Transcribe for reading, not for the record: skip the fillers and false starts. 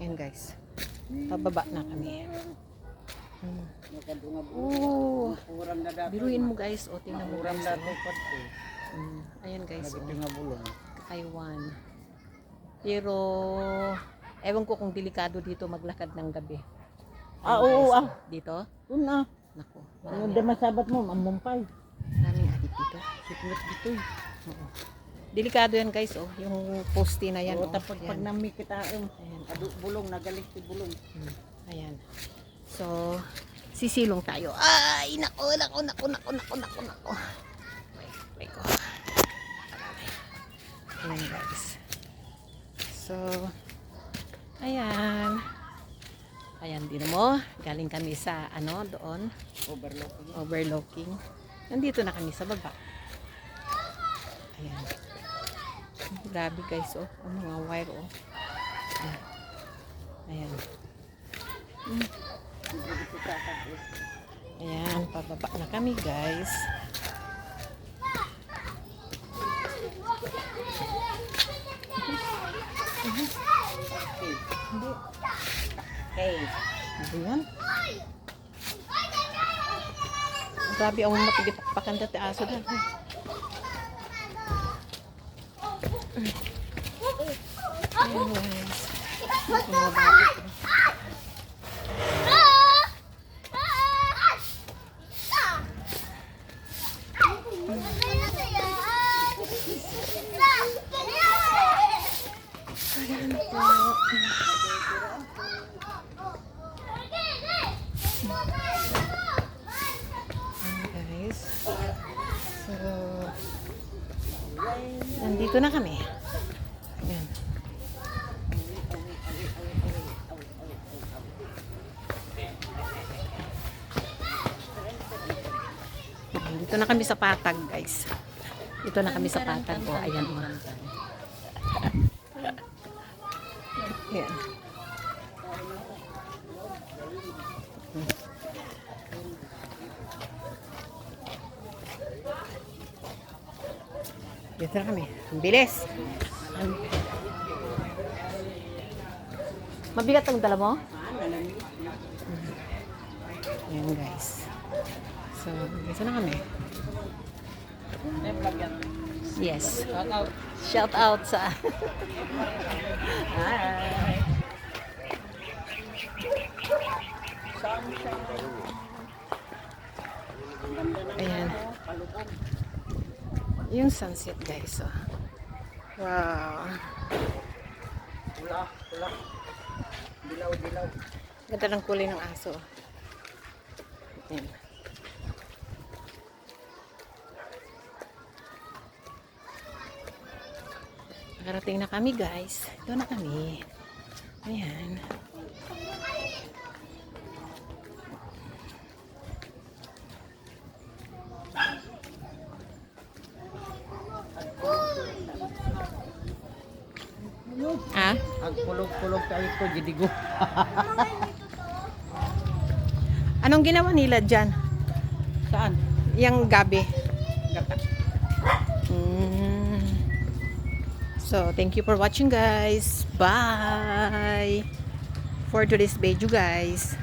Ayan guys. Pababa na kami. Oh, biruin mo guys. O, tingnan mo guys. Ayan guys. Kakaiwan. Pero, ewan ko kung delikado dito maglakad ng gabi. Oo, Dito? Doon na. Naku. Ano masabat mo, mamumpay. Maraming adik dito. Sikmit dito eh. Oo. Delikado yan guys, oh. Yung poste na yan. Oo, Oh. tapos pag Ayan. namikitaon, Ayan. bulong, nagalit si bulong. Ayan. So, sisilong tayo. Ay, nako. Ay ko. Ayan guys. So, ayan. Ayan, din mo. Galing kami sa, doon. Overlooking. Nandito na kami sa baba. Ayan. Grabe guys, oh. Ang mga wire, oh. Ayan. Ayan, pababa na kami guys. Hindi. Okay. Ano yan? Grabe ang matigit pakanda ti aso dyan. Ayan guys. Mga bago ko. Ayan po. Guys. So, nandito na kami. Ayan. Dito na kami sa patag, guys. Dito na kami sa patag. O, ayan o. Ayan. Dito na kami. Ang bilis. Mabigat ang dala mo? Ayan guys. So, dito na kami. Yes. Shout out sa... Hi. Ayan. Yung sunset guys. Oh. Wow. Pula. Dilaw. Ganda ng kulay ng aso. Ayan. Nakarating na kami guys. Ito na kami. Ayan. Ah? Ang kulog-kulog kayo ko, jidigo. Anong ginawa nila dyan? Saan? Yang gabi. Gata. So, thank you for watching guys. Bye! For today's video guys.